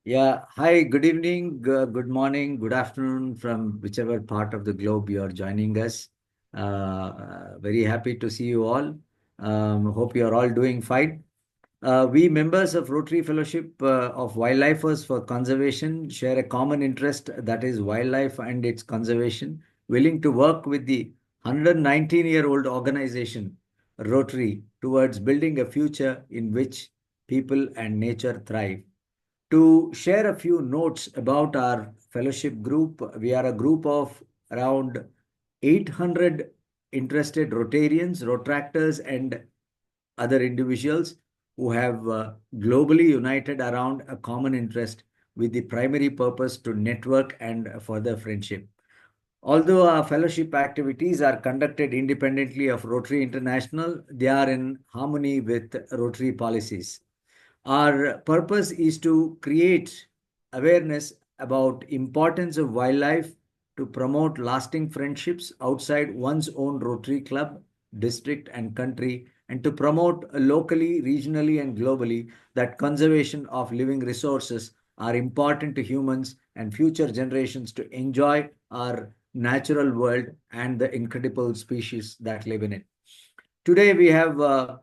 Yeah. Hi, good evening, good morning, good afternoon from whichever part of the globe you are joining us. Very happy to see you all. Hope you are all doing fine. We members of Rotary Fellowship of Wildlifers for Conservation share a common interest, that is wildlife and its conservation, willing to work with the 119-year-old organization Rotary towards building a future in which people and nature thrive. To share a few notes about our fellowship group, we are a group of around 800 interested Rotarians, Rotractors, and other individuals who have globally united around a common interest with the primary purpose to network and further friendship. Although our fellowship activities are conducted independently of Rotary International, they are in harmony with Rotary policies. Our purpose is to create awareness about importance of wildlife, to promote lasting friendships outside one's own Rotary Club, district and country, and to promote locally, regionally and globally that conservation of living resources are important to humans and future generations to enjoy our natural world and the incredible species that live in it. Today we have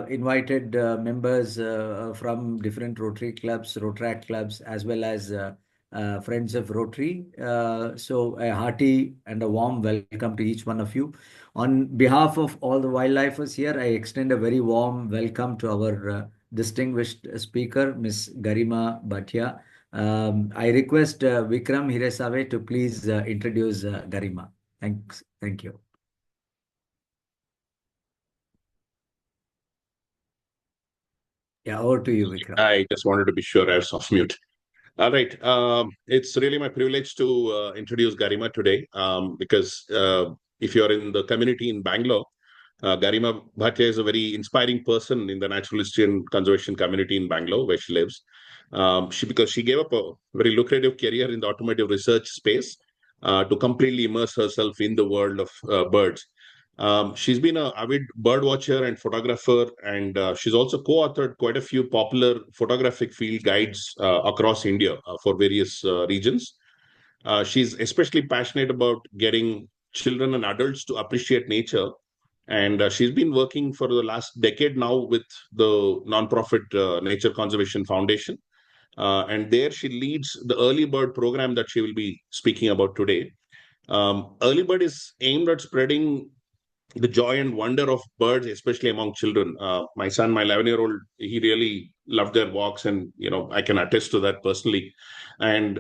invited members from different Rotary clubs, Rotaract clubs, as well as Friends of Rotary. So a hearty and a warm welcome to each one of you. On behalf of all the wildlifers here, I extend a very warm welcome to our distinguished speaker, Ms. Garima Bhatia. I request Vikram Hiresave to please introduce Garima. Thanks. Thank you. Yeah, over to you, Vikram. I just wanted to be sure I was off mute. All right. It's really my privilege to introduce Garima today because if you're in the community in Bangalore, Garima Bhatia is a very inspiring person in the natural history and conservation community in Bangalore, where she lives. Because she gave up a very lucrative career in the automotive research space to completely immerse herself in the world of birds. She's been an avid bird watcher and photographer, and she's also co-authored quite a few popular photographic field guides across India for various regions. She's especially passionate about getting children and adults to appreciate nature, and she's been working for the last decade now with the nonprofit Nature Conservation Foundation. And there she leads the Early Bird program that she will be speaking about today. Early Bird is aimed at spreading the joy and wonder of birds, especially among children. My son, my 11-year-old, he really loved their walks, and I can attest to that personally. And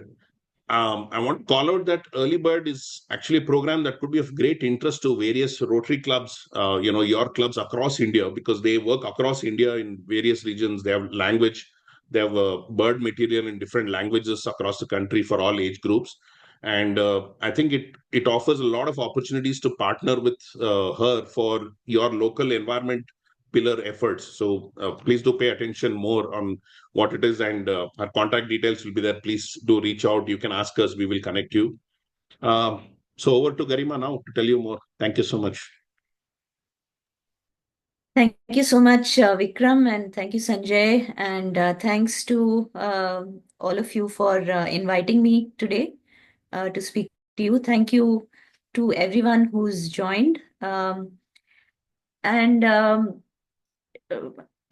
I want to call out that Early Bird is actually a program that could be of great interest to various Rotary clubs, your clubs across India, because they work across India in various regions. They have language, they have bird material in different languages across the country for all age groups. And I think it offers a lot of opportunities to partner with her for your local environment pillar efforts. So please do pay attention more on what it is, and our contact details will be there. Please do reach out. You can ask us, we will connect you. So over to Garima now to tell you more. Thank you so much. Thank you so much, Vikram, and thank you, Sanjay, and thanks to all of you for inviting me today to speak to you. Thank you to everyone who's joined. And I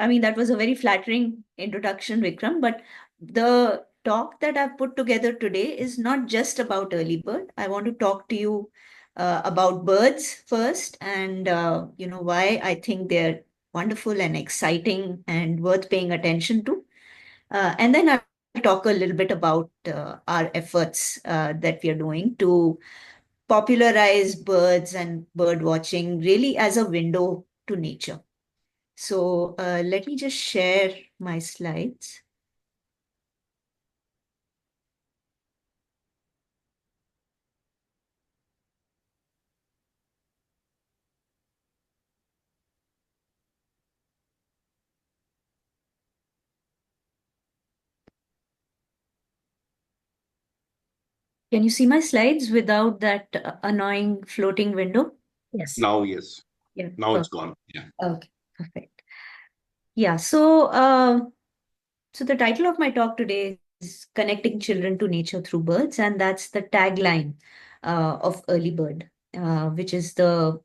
mean, that was a very flattering introduction, Vikram, but the talk that I've put together today is not just about early bird. I want to talk to you about birds first, and why I think they're wonderful and exciting and worth paying attention to. And then I'll talk a little bit about our efforts that we are doing to popularize birds and bird watching really as a window to nature. So let me just share my slides. Can you see my slides without that annoying floating window? Yes. Now, yes. Yeah. Now it's gone. Yeah. Okay, perfect. Yeah, so the title of my talk today connecting children to nature through birds, and that's the tagline of Early Bird, which is the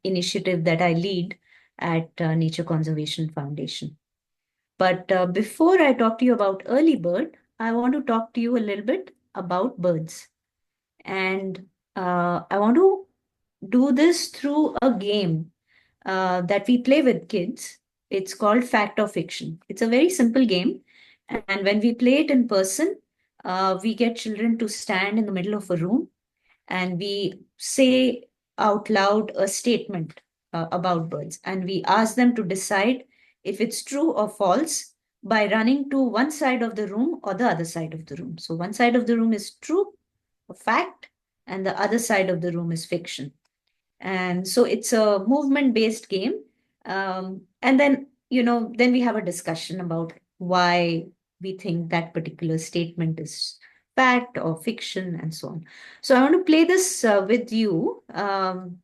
initiative that I lead at Nature Conservation Foundation. But before I talk to you about Early Bird, I want to talk to you a little bit about birds. And I want to do this through a game that we play with kids. It's called Fact or Fiction. It's a very simple game. And when we play it in person, we get children to stand in the middle of a room and we say out loud a statement about birds. And we ask them to decide if it's true or false by running to one side of the room or the other side of the room. So one side of the room is true, a fact, and the other side of the room is fiction. And so it's a movement-based game. And then, then we have a discussion about why we think that particular statement is fact or fiction and so on. So I want to play this with you. And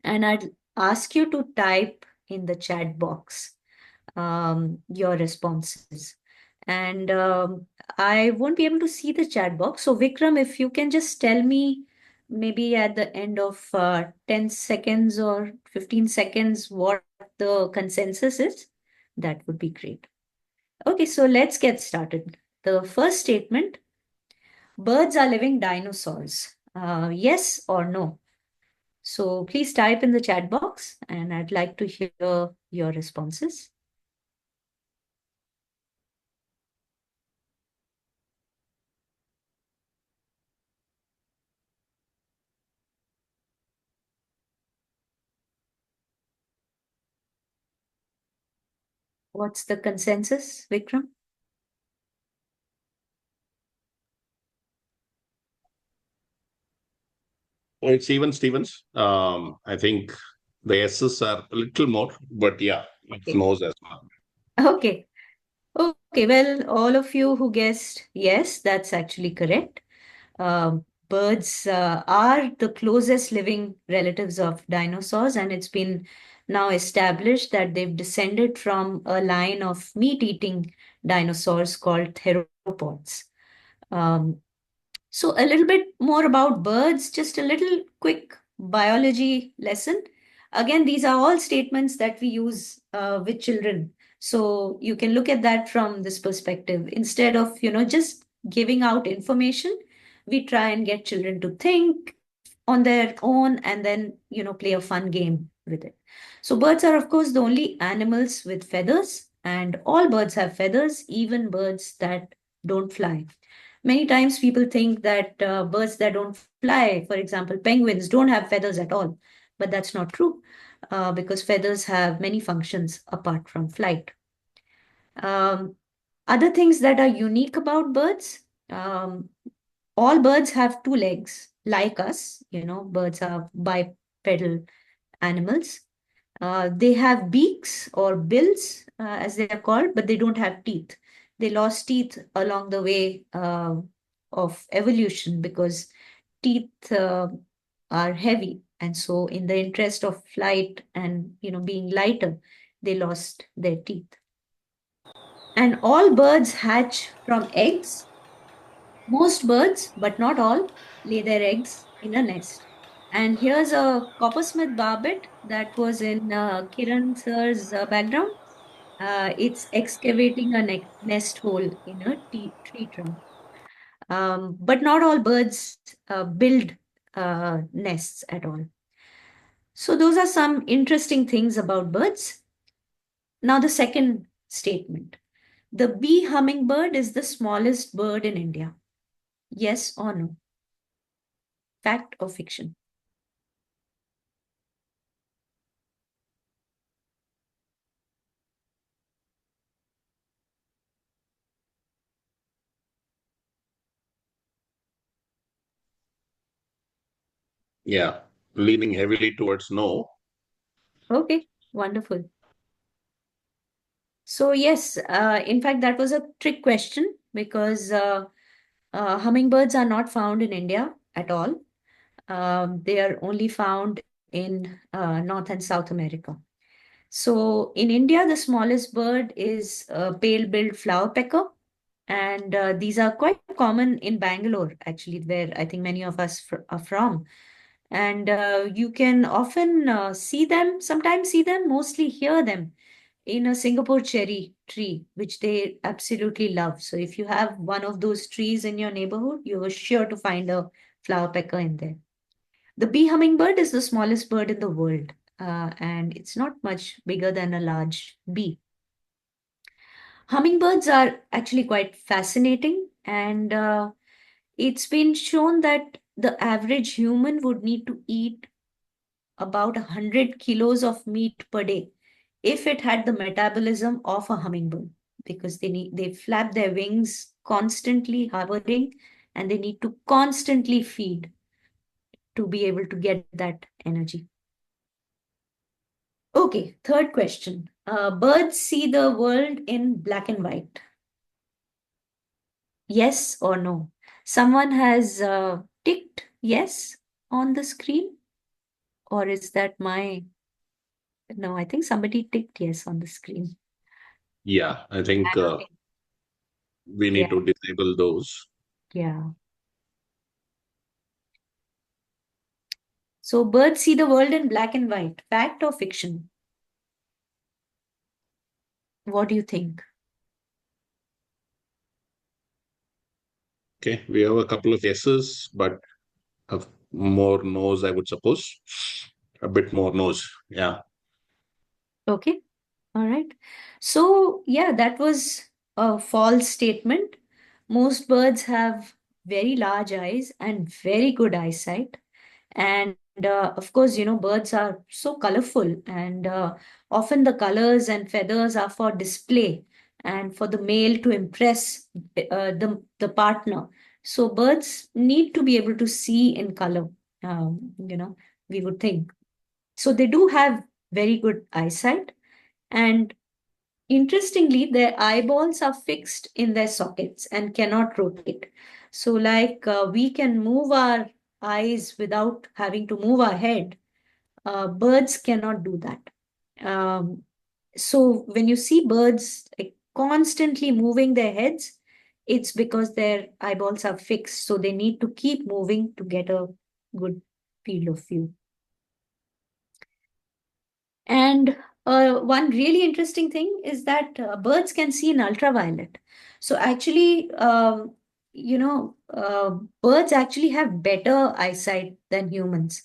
I'd ask you to type in the chat box your responses. And I won't be able to see the chat box. So Vikram, if you can just tell me maybe at the end of 10 seconds or 15 seconds what the consensus is, that would be great. Okay, so let's get started. The first statement, birds are living dinosaurs. Yes or no? So please type in the chat box and I'd like to hear your responses. What's the consensus, Vikram? Well, it's even Stevens. I think the S's are a little more, but yeah, it's Okay. no's as well. Okay. Okay, well, all of you who guessed yes, that's actually correct. Birds are the closest living relatives of dinosaurs, and it's been now established that they've descended from a line of meat-eating dinosaurs called theropods. So a little bit more about birds, just a little quick biology lesson. Again, these are all statements that we use with children. So you can look at that from this perspective. Instead of, just giving out information, we try and get children to think on their own and then, play a fun game with it. So birds are, of course, the only animals with feathers, and all birds have feathers, even birds that don't fly. Many times people think that birds that don't fly, for example, penguins, don't have feathers at all. But that's not true because feathers have many functions apart from flight. Other things that are unique about birds, all birds have two legs, like us. Birds are bipedal animals. They have beaks or bills, as they are called, but they don't have teeth. They lost teeth along the way of evolution because teeth are heavy. And so in the interest of flight and being lighter, they lost their teeth. And all birds hatch from eggs. Most birds, but not all, lay their eggs in a nest. And here's a coppersmith barbet that was in Kiran sir's background. It's excavating a nest hole in a tree trunk. But not all birds build nests at all. So those are some interesting things about birds. Now the second statement. The bee hummingbird is the smallest bird in India. Yes or no? Fact or fiction? Yeah, leaning heavily towards no. Okay, wonderful. So yes, in fact, that was a trick question because hummingbirds are not found in India at all. They are only found in North and South America. So in India, the smallest bird is a pale-billed flowerpecker. And these are quite common in Bangalore, actually, where I think many of us are from. And you can often see them, sometimes see them, mostly hear them in a Singapore cherry tree, which they absolutely love. So if you have one of those trees in your neighborhood, you are sure to find a flower pecker in there. The bee hummingbird is the smallest bird in the world, and it's not much bigger than a large bee. Hummingbirds are actually quite fascinating, and it's been shown that the average human would need to eat about 100 kilos of meat per day if it had the metabolism of a hummingbird, because they flap their wings constantly, hovering, and they need to constantly feed to be able to get that energy. Okay, third question. Birds see the world in black and white. Yes or no? Someone has ticked yes on the screen, or is that my... No, I think somebody ticked yes on the screen. Yeah, I think we need Yeah, to disable those. yeah. So birds see the world in black and white. Fact or fiction? What do you think? Okay, we have a couple of yeses, but more no's, I would suppose. A bit more no's. Yeah. Okay, all right. So yeah, that was a false statement. Most birds have very large eyes and very good eyesight. And of course, birds are so colorful, and often the colors and feathers are for display and for the male to impress the partner. So birds need to be able to see in color, we would think. So they do have very good eyesight, and interestingly, their eyeballs are fixed in their sockets and cannot rotate. So, like we can move our eyes without having to move our head, birds cannot do that. Um, so, when you see birds like, constantly moving their heads, it's because their eyeballs are fixed. So, they need to keep moving to get a good field of view. And one really interesting thing is that birds can see in ultraviolet. So actually, birds actually have better eyesight than humans.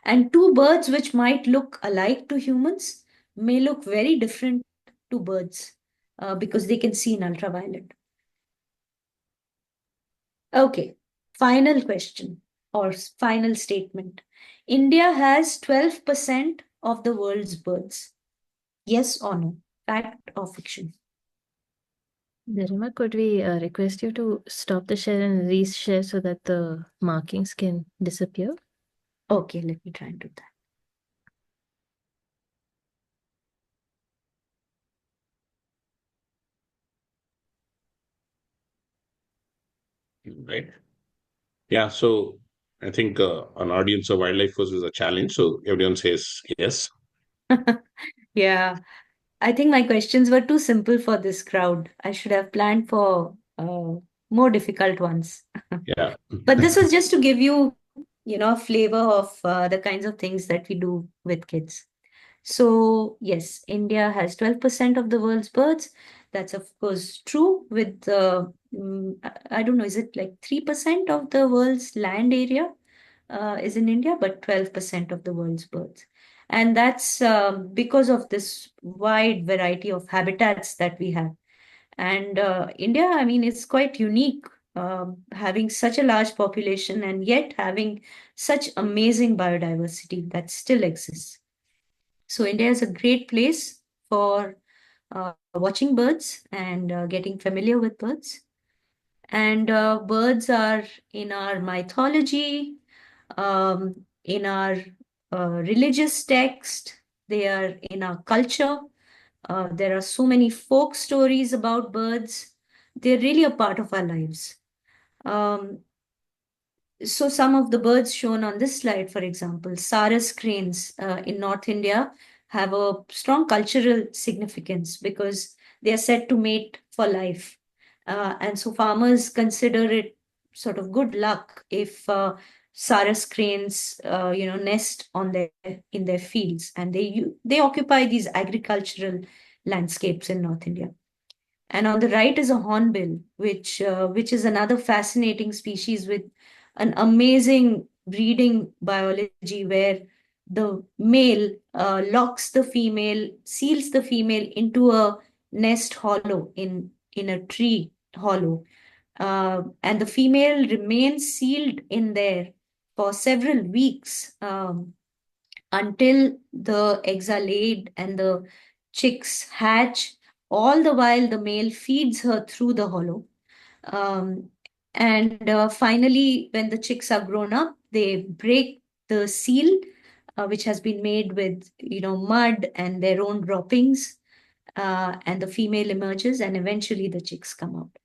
And two birds which might look alike to humans may look very different to birds because they can see in ultraviolet. Okay, final question or final statement. India has 12% of the world's birds. Yes or no? Fact or fiction? Garima, could we request you to stop the share and reshare so that the markings can disappear? Okay, let me try and do that. Right. Yeah. So I think an audience of wildlife was a challenge. So everyone says yes. Yeah, I think my questions were too simple for this crowd. I should have planned for more difficult ones. Yeah. But this was just to give you, a flavor of the kinds of things that we do with kids. So, yes, India has 12% of the world's birds. That's, of course, true with, I don't know, is it like 3% of the world's land area is in India, but 12% of the world's birds. And that's because of this wide variety of habitats that we have. And India, I mean, it's quite unique having such a large population and yet having such amazing biodiversity that still exists. So India is a great place for watching birds and getting familiar with birds. And birds are in our mythology, in our religious text, they are in our culture. There are so many folk stories about birds. They're really a part of our lives. So some of the birds shown on this slide, for example, Sarus cranes in North India have a strong cultural significance because they are said to mate for life. And so farmers consider it sort of good luck if Sarus cranes, nest in their fields, and they occupy these agricultural landscapes in North India. And on the right is a hornbill, which is another fascinating species with an amazing breeding biology, where the male locks the female, seals the female into a nest hollow in a tree hollow, and the female remains sealed in there for several weeks, until the eggs are laid and the chicks hatch. All the while, the male feeds her through the hollow. And finally, when the chicks are grown up, they break the seal, which has been made with mud and their own droppings, and the female emerges, and eventually the chicks come out.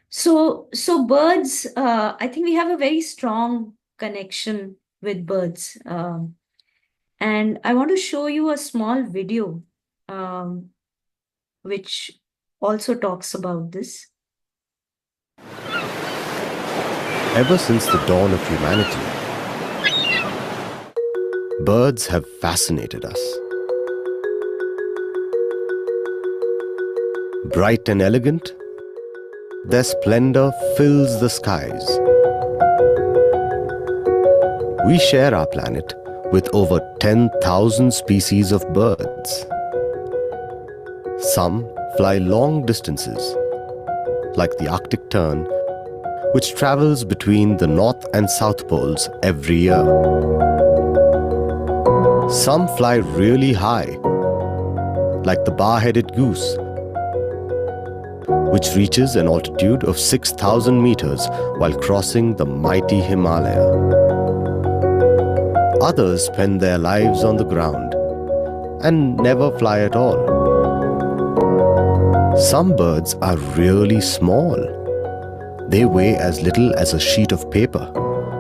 So birds, I think we have a very strong connection with birds. And I want to show you a small video, which also talks about this. Ever since the dawn of humanity, birds have fascinated us. Bright and elegant, their splendor fills the skies. We share our planet with over 10,000 species of birds. Some fly long distances, like the Arctic tern, which travels between the North and South Poles every year. Some fly really high, like the bar-headed goose, which reaches an altitude of 6,000 meters while crossing the mighty Himalaya. Others spend their lives on the ground and never fly at all. Some birds are really small. They weigh as little as a sheet of paper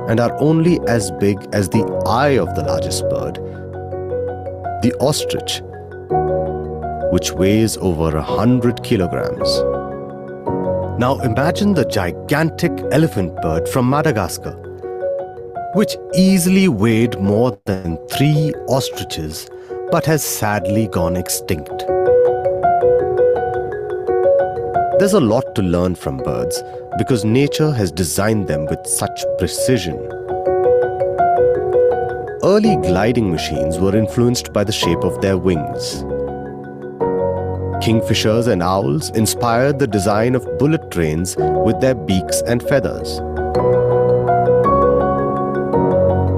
and are only as big as the eye of the largest bird, the ostrich, which weighs over 100 kilograms. Now imagine the gigantic elephant bird from Madagascar, which easily weighed more than 3 ostriches but has sadly gone extinct. There's a lot to learn from birds because nature has designed them with such precision. Early gliding machines were influenced by the shape of their wings. Kingfishers and owls inspired the design of bullet trains with their beaks and feathers.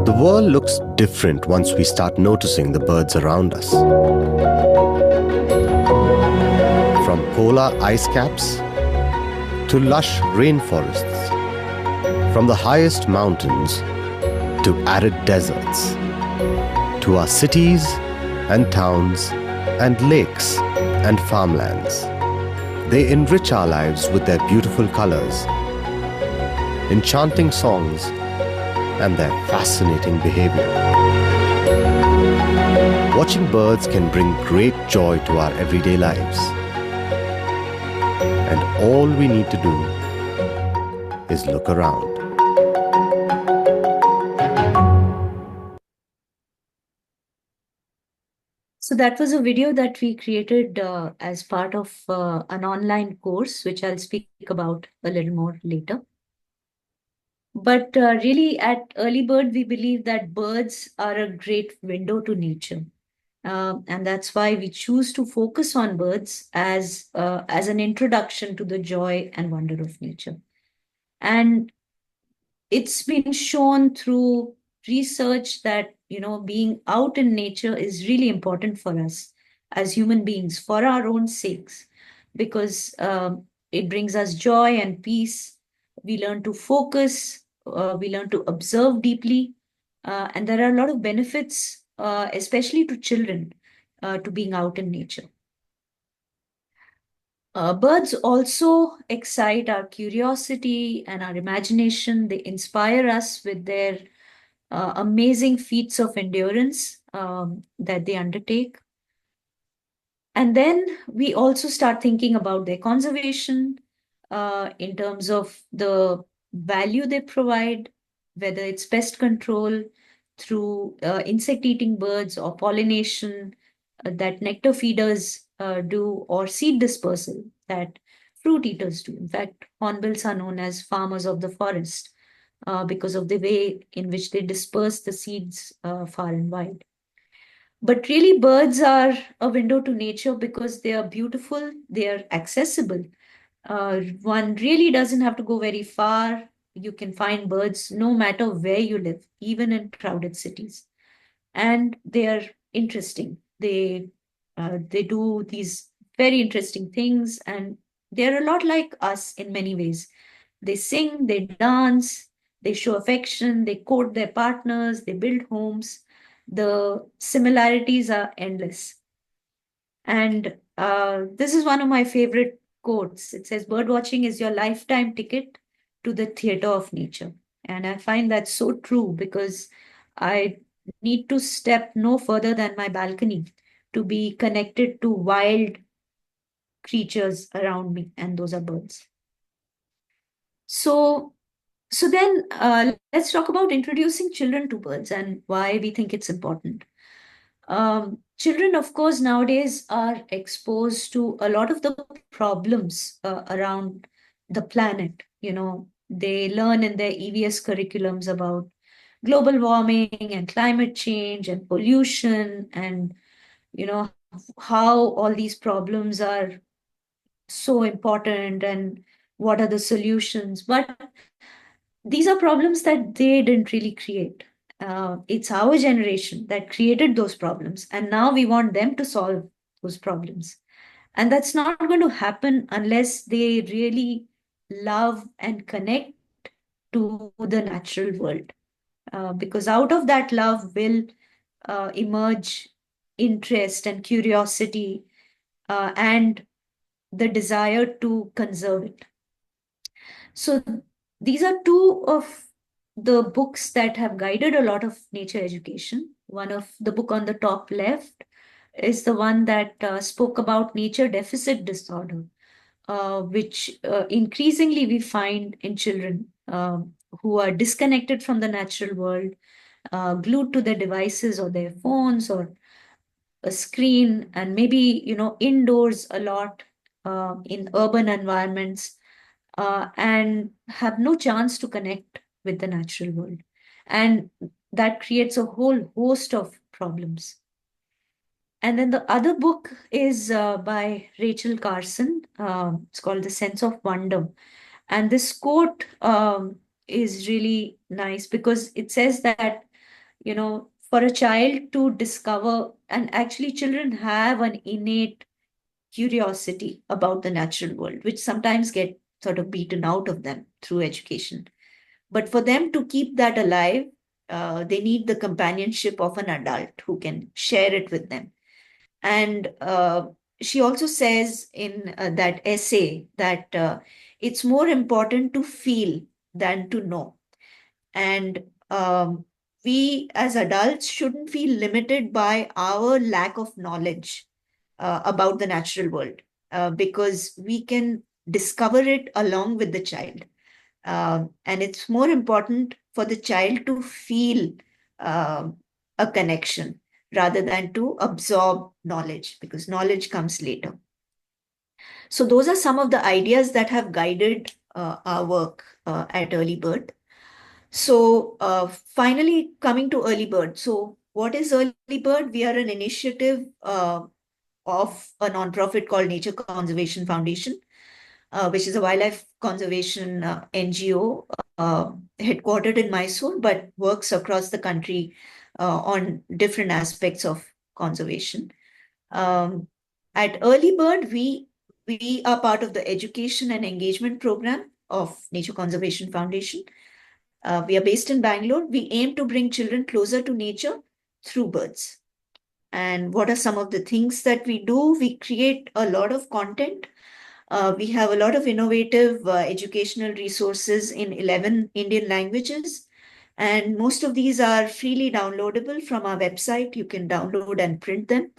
The world looks different once we start noticing the birds around us. From polar ice caps to lush rainforests, from the highest mountains to arid deserts, to our cities and towns and lakes and farmlands. They enrich our lives with their beautiful colors, enchanting songs, and their fascinating behavior. Watching birds can bring great joy to our everyday lives. And all we need to do is look around. So that was a video that we created as part of an online course, which I'll speak about a little more later. But really, at Earlybird, we believe that birds are a great window to nature. And that's why we choose to focus on birds as an introduction to the joy and wonder of nature. And it's been shown through research that, being out in nature is really important for us as human beings, for our own sakes, because it brings us joy and peace. We learn to focus, we learn to observe deeply, and there are a lot of benefits, especially to children, to being out in nature. Birds also excite our curiosity and our imagination. They inspire us with their amazing feats of endurance that they undertake. And then we also start thinking about their conservation, in terms of the value they provide, whether it's pest control through insect-eating birds or pollination that nectar feeders do, or seed dispersal that fruit eaters do. In fact, hornbills are known as farmers of the forest because of the way in which they disperse the seeds far and wide. But really, birds are a window to nature because they are beautiful, they are accessible. One really doesn't have to go very far. You can find birds no matter where you live, even in crowded cities. And they are interesting. They do these very interesting things, and they're a lot like us in many ways. They sing, they dance, they show affection, they court their partners, they build homes. The similarities are endless. And this is one of my favorite quotes. It says, "Birdwatching is your lifetime ticket to the theater of nature." And I find that so true because I need to step no further than my balcony to be connected to wild creatures around me, and those are birds. So then let's talk about introducing children to birds and why we think it's important. Children, of course, nowadays are exposed to a lot of the problems around the planet. They learn in their EVS curriculums about global warming and climate change and pollution, and how all these problems are so important and what are the solutions. But these are problems that they didn't really create. It's our generation that created those problems, and now we want them to solve those problems. And that's not going to happen unless they really love and connect to the natural world. Because out of that love will emerge interest and curiosity and the desire to conserve it. So these are two of the books that have guided a lot of nature education. One of the book on the top left is the one that spoke about nature deficit disorder, which increasingly we find in children who are disconnected from the natural world, glued to their devices or their phones or a screen, and maybe indoors a lot in urban environments, and have no chance to connect with the natural world. And that creates a whole host of problems. And then the other book is by Rachel Carson. It's called The Sense of Wonder. And this quote is really nice because it says that, for a child to discover, and actually children have an innate curiosity about the natural world, which sometimes get sort of beaten out of them through education. But for them to keep that alive, they need the companionship of an adult who can share it with them. And she also says in that essay that it's more important to feel than to know. And we as adults shouldn't feel limited by our lack of knowledge about the natural world because we can discover it along with the child. And it's more important for the child to feel a connection rather than to absorb knowledge, because knowledge comes later. So those are some of the ideas that have guided our work at Early Bird. So finally, coming to Early Bird. So what is Early Bird? We are an initiative of a nonprofit called Nature Conservation Foundation, which is a wildlife conservation NGO headquartered in Mysore, but works across the country on different aspects of conservation. At Early Bird, we are part of the education and engagement program of Nature Conservation Foundation. We are based in Bangalore. We aim to bring children closer to nature through birds. And what are some of the things that we do? We create a lot of content. We have a lot of innovative educational resources in 11 Indian languages. And most of these are freely downloadable from our website. You can download and print them.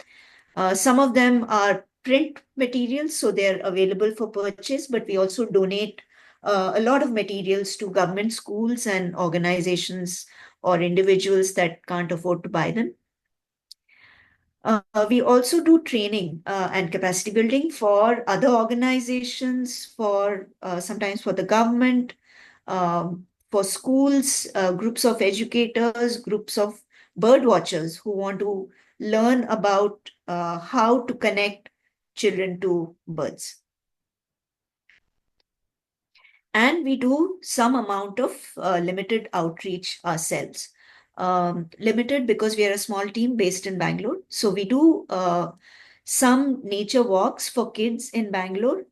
Some of them are print materials, so they're available for purchase, but we also donate a lot of materials to government schools and organizations or individuals that can't afford to buy them. We also do training and capacity building for other organizations, for sometimes for the government, for schools, groups of educators, groups of bird watchers who want to learn about how to connect children to birds. And we do some amount of limited outreach ourselves. Limited because we are a small team based in Bangalore. So we do some nature walks for kids in Bangalore.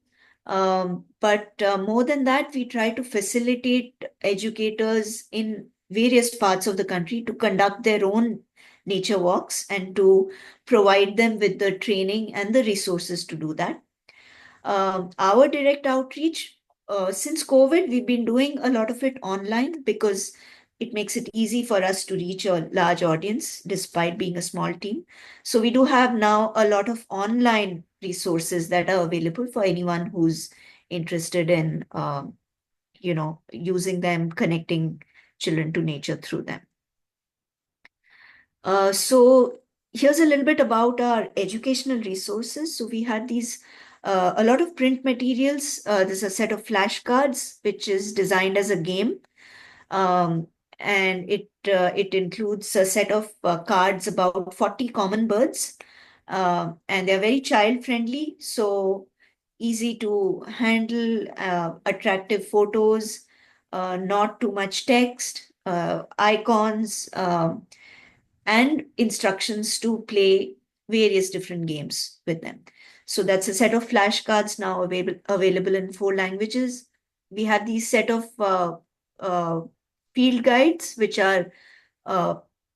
But more than that, we try to facilitate educators in various parts of the country to conduct their own nature walks and to provide them with the training and the resources to do that. Our direct outreach, since COVID, we've been doing a lot of it online because it makes it easy for us to reach a large audience despite being a small team. So we do have now a lot of online resources that are available for anyone who's interested in, using them, connecting children to nature through them. So here's a little bit about our educational resources. So we had these a lot of print materials. There's a set of flashcards which is designed as a game, and it includes a set of cards about 40 common birds, and they're very child friendly, so easy to handle, attractive photos, not too much text, icons, and instructions to play various different games with them. So that's a set of flashcards now available in 4 languages. We have these set of field guides, which are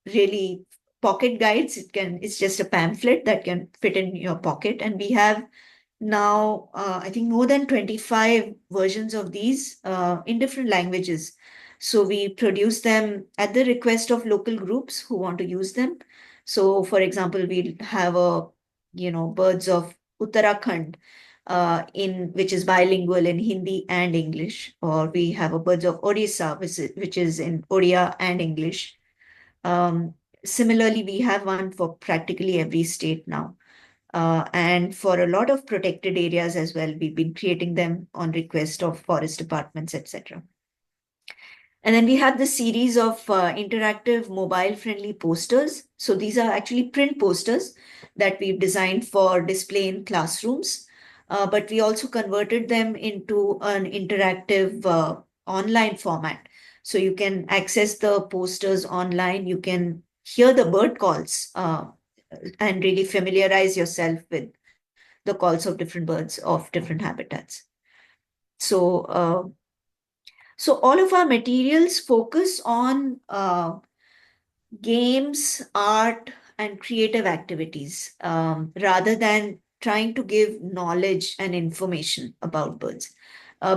really pocket guides. It's just a pamphlet that can fit in your pocket. And we have now, I think, more than 25 versions of these in different languages. So we produce them at the request of local groups who want to use them. So, for example, we'll have birds of Uttarakhand, which is bilingual in Hindi and English, or we have a birds of Odisha, which is in Odia and English. Similarly, we have one for practically every state now. And for a lot of protected areas as well, we've been creating them on request of forest departments, etc. And then we have the series of interactive mobile-friendly posters. So these are actually print posters that we've designed for display in classrooms. But we also converted them into an interactive online format. So you can access the posters online. You can hear the bird calls and really familiarize yourself with the calls of different birds of different habitats. So all of our materials focus on games, art, and creative activities rather than trying to give knowledge and information about birds.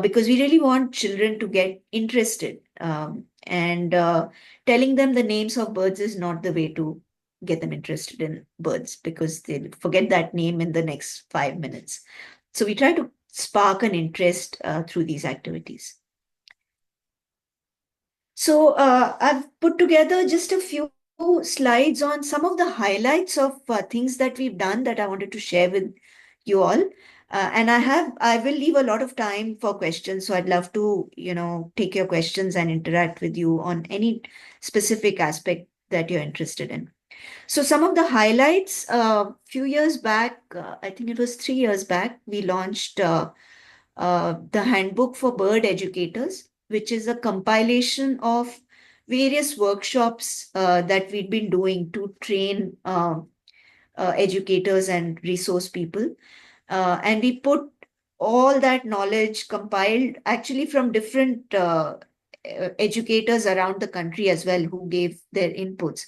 Because we really want children to get interested, and telling them the names of birds is not the way to get them interested in birds, because they'll forget that name in the next 5 minutes. So we try to spark an interest through these activities. So I've put together just a few slides on some of the highlights of things that we've done that I wanted to share with you all. And I will leave a lot of time for questions. So I'd love to, take your questions and interact with you on any specific aspect that you're interested in. So some of the highlights, a few years back, I think it was 3 years back, we launched the Handbook for Bird Educators, which is a compilation of various workshops that we'd been doing to train educators and resource people. And we put all that knowledge compiled actually from different educators around the country as well, who gave their inputs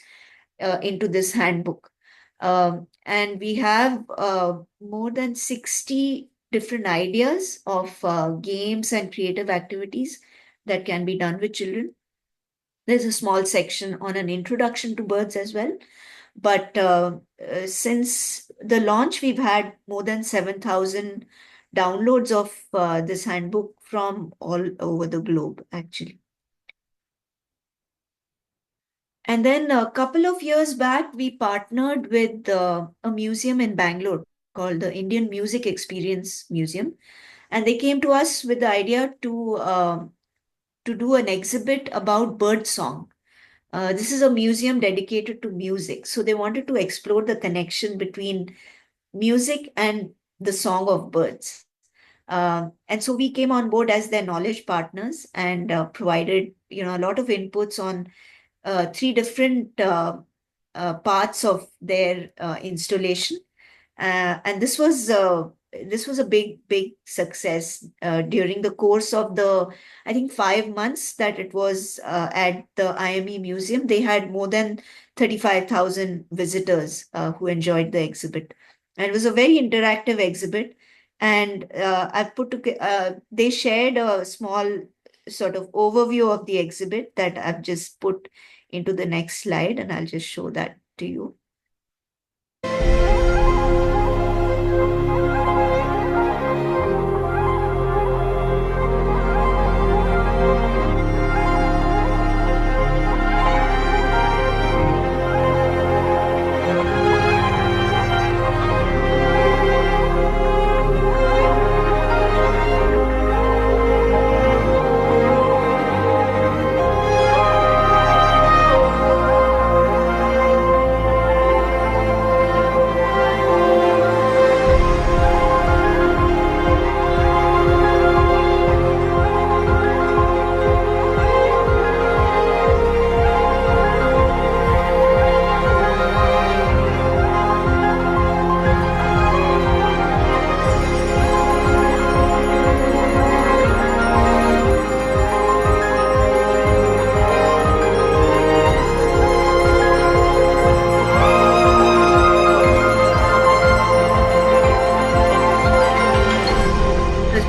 into this handbook. And we have more than 60 different ideas of games and creative activities that can be done with children. There's a small section on an introduction to birds as well. But since the launch, we've had more than 7,000 downloads of this handbook from all over the globe, actually. And then a couple of years back, we partnered with a museum in Bangalore called the Indian Music Experience Museum. And they came to us with the idea to do an exhibit about bird song. This is a museum dedicated to music. So they wanted to explore the connection between music and the song of birds. And so we came on board as their knowledge partners and provided, a lot of inputs on three different parts of their installation. And this was a big success during the course of the, I think, 5 months that it was at the IME Museum. They had more than 35,000 visitors who enjoyed the exhibit. And it was a very interactive exhibit. And they shared a small sort of overview of the exhibit that I've just put into the next slide, and I'll just show that to you.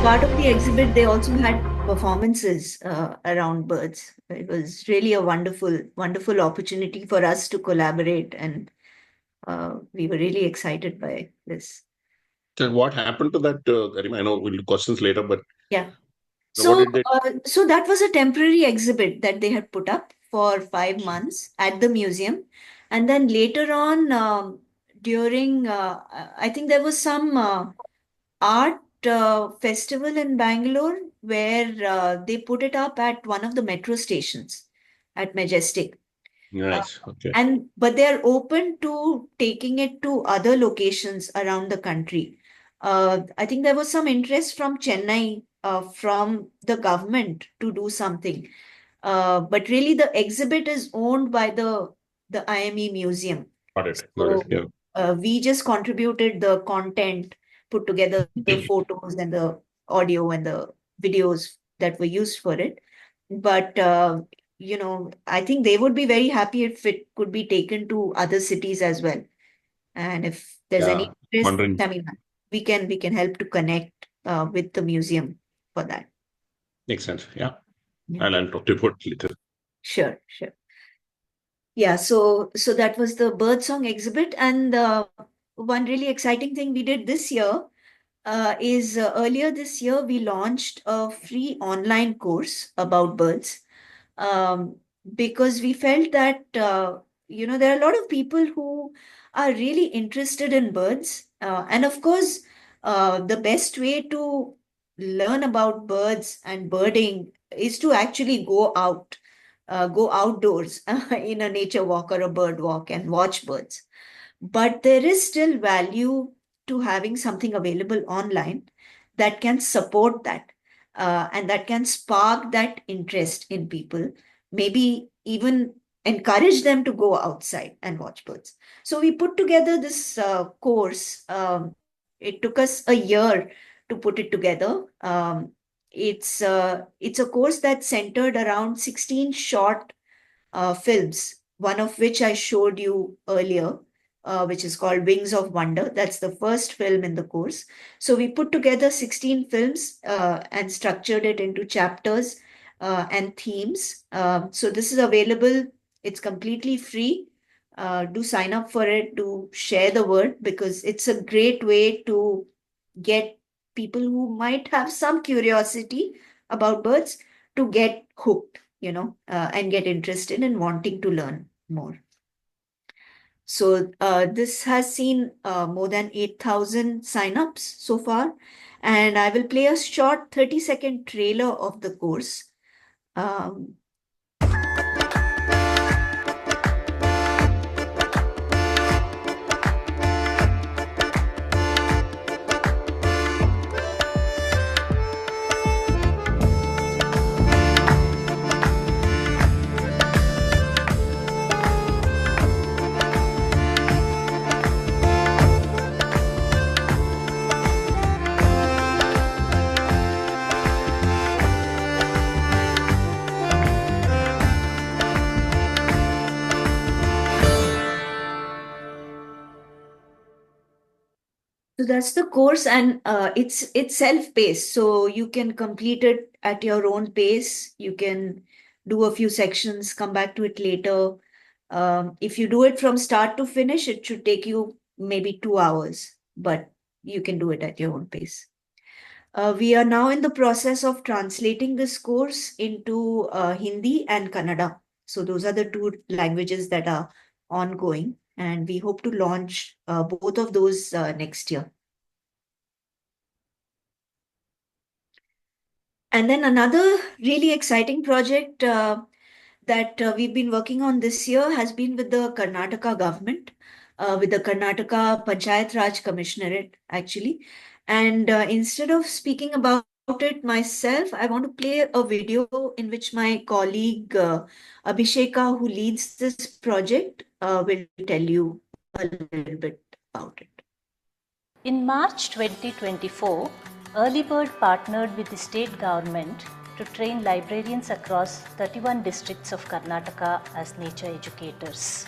Part of the exhibit, they also had performances around birds. It was really a wonderful opportunity for us to collaborate, and we were really excited by this. So what happened to that, Garima? I know we'll do questions later, but yeah. So So that was a temporary exhibit that they had put up for 5 months at the museum, and then later on, during I think there was some art festival in Bangalore where they put it up at one of the metro stations at Majestic. Nice. Okay. But they're open to taking it to other locations around the country. I think there was some interest from Chennai, from the government to do something. But really the exhibit is owned by the IME Museum. Got it. Yeah. We just contributed the content, put together the photos and the audio and the videos that were used for it. But I think they would be very happy if it could be taken to other cities as well. And if there's any interest, I mean, we can help to connect with the museum for that. Makes sense. Yeah. I'll talk to you about it later. Sure. Yeah, so that was the birdsong exhibit, and one really exciting thing we did this year is earlier this year we launched a free online course about birds, because we felt that there are a lot of people who are really interested in birds, and of course the best way to learn about birds and birding is to actually go outdoors in a nature walk or a bird walk and watch birds. But there is still value to having something available online that can support that, and that can spark that interest in people, maybe even encourage them to go outside and watch birds. So we put together this course. It took us a year to put it together. It's a course that's centered around 16 short films, one of which I showed you earlier, which is called Wings of Wonder. That's the first film in the course. So we put together 16 films and structured it into chapters and themes. So this is available. It's completely free. do sign up for it, do share the word, because it's a great way to get people who might have some curiosity about birds to get hooked, and get interested in wanting to learn more. So this has seen more than 8,000 signups so far, and I will play a short 30-second trailer of the course. So that's the course, and it's self-paced, so you can complete it at your own pace. You can do a few sections, come back to it later. If you do it from start to finish, it should take you maybe 2 hours, but you can do it at your own pace. We are now in the process of translating this course into Hindi and Kannada. So those are the two languages that are ongoing, and we hope to launch both of those next year. And then another really exciting project that we've been working on this year has been with the Karnataka government, with the Karnataka Panchayat Raj Commissionerate, actually. And instead of speaking about it myself, I want to play a video in which my colleague Abhisheka, who leads this project, will tell you a little bit about it. In March 2024, Earlybird partnered with the state government to train librarians across 31 districts of Karnataka as nature educators.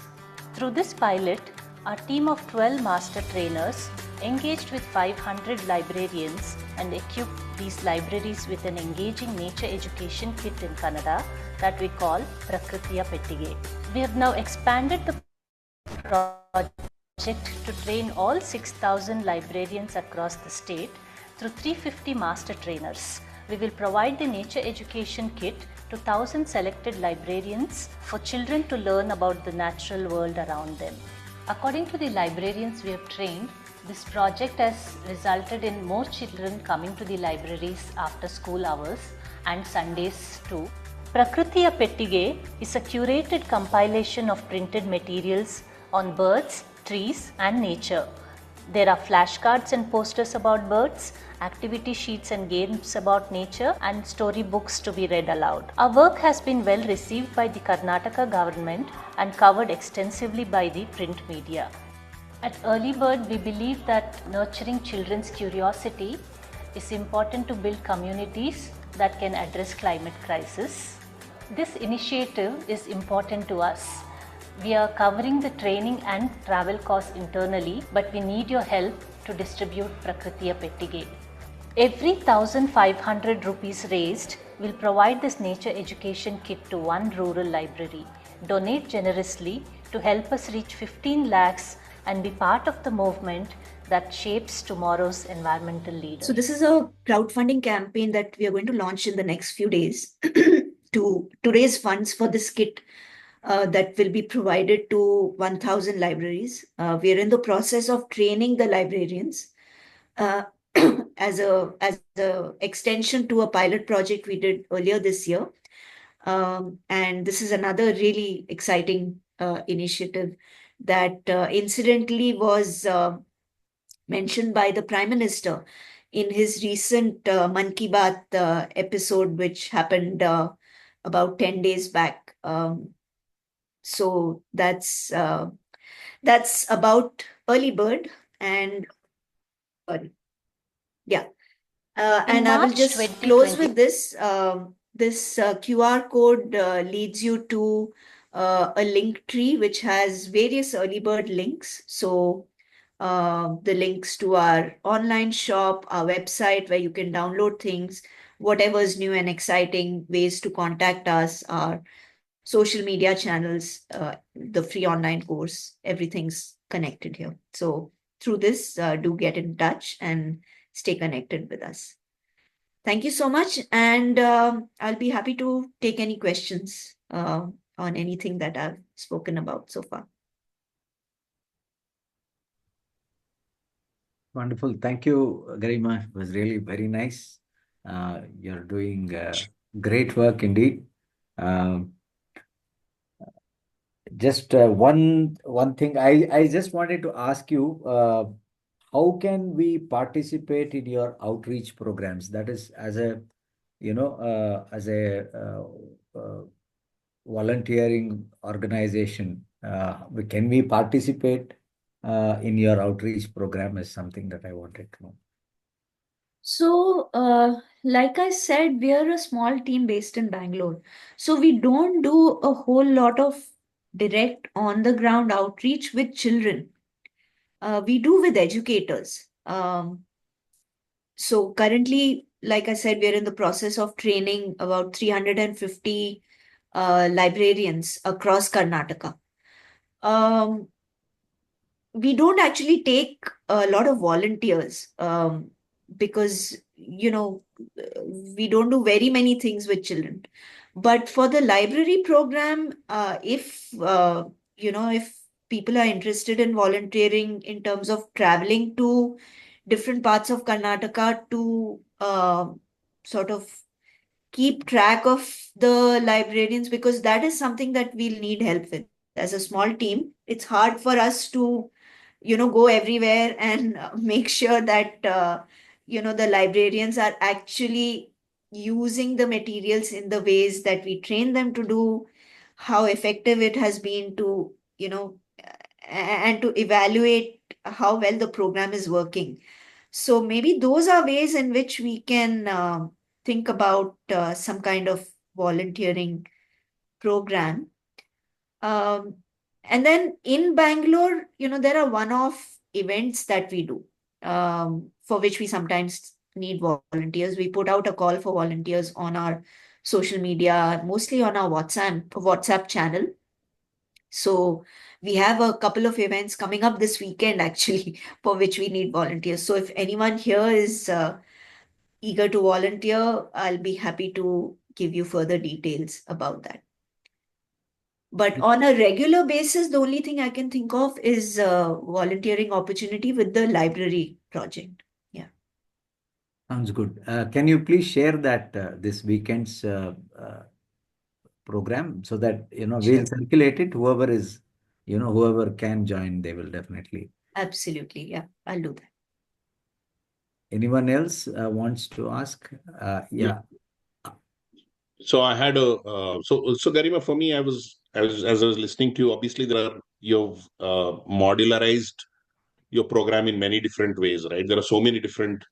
Through this pilot, our team of 12 master trainers engaged with 500 librarians and equipped these libraries with an engaging nature education kit in Kannada that we call Prakritiya Pettige. We have now expanded the project to train all 6,000 librarians across the state through 350 master trainers. We will provide the nature education kit to 1,000 selected librarians for children to learn about the natural world around them. According to the librarians we have trained, this project has resulted in more children coming to the libraries after school hours and Sundays too. Prakritiya Pettige is a curated compilation of printed materials on birds, trees and nature. There are flashcards and posters about birds, activity sheets and games about nature, and storybooks to be read aloud. Our work has been well received by the Karnataka government and covered extensively by the print media. At Earlybird, we believe that nurturing children's curiosity is important to build communities that can address climate crisis. This initiative is important to us. We are covering the training and travel costs internally, but we need your help to distribute Prakritiya Pettige. Every 1,500 rupees raised will provide this nature education kit to one rural library. Donate generously to help us reach 15 lakhs and be part of the movement that shapes tomorrow's environmental leaders. So this is a crowdfunding campaign that we are going to launch in the next few days to raise funds for this kit that will be provided to 1,000 libraries. We are in the process of training the librarians as a extension to a pilot project we did earlier this year. And this is another really exciting initiative that incidentally was mentioned by the Prime Minister in his recent Mann Ki Baat episode, which happened about 10 days back. So that's about Earlybird, and yeah. And I will just close with this. This QR code leads you to a link tree which has various Earlybird links. So the links to our online shop, our website where you can download things, whatever's new and exciting, ways to contact us are. social media channels, the free online course, everything's connected here. So through this, do get in touch and stay connected with us. Thank you so much. And I'll be happy to take any questions on anything that I've spoken about so far. Wonderful. Thank you, Garima. It was really very nice. You're doing great work indeed. Just one thing I just wanted to ask you, how can we participate in your outreach programs? That is, as a volunteering organization, can we participate in your outreach program? Is something that I wanted to know. So, like I said, we are a small team based in Bangalore. So we don't do a whole lot of direct on the ground outreach with children. We do with educators. So currently, like I said, we're in the process of training about 350 librarians across Karnataka. We don't actually take a lot of volunteers because, we don't do very many things with children. But for the library program, if people are interested in volunteering in terms of traveling to different parts of Karnataka to sort of keep track of the librarians, because that is something that we'll need help with. As a small team, it's hard for us to go everywhere and make sure that the librarians are actually using the materials in the ways that we train them to do, how effective it has been to and to evaluate how well the program is working. So maybe those are ways in which we can think about some kind of volunteering program. And then in Bangalore, there are one-off events that we do, for which we sometimes need volunteers. We put out a call for volunteers on our social media, mostly on our WhatsApp channel. So we have a couple of events coming up this weekend, actually, for which we need volunteers. So if anyone here is eager to volunteer, I'll be happy to give you further details about that. But on a regular basis, the only thing I can think of is volunteering opportunity with the library project. Yeah. Sounds good. Can you please share that this weekend's program so that we'll circulate it. Whoever can join, they will definitely. Absolutely. Yeah, I'll do that. Anyone else wants to ask? Yeah. So I had so Garima, for me, as I was listening to you, obviously you've modularized your program in many different ways, right? There are so many different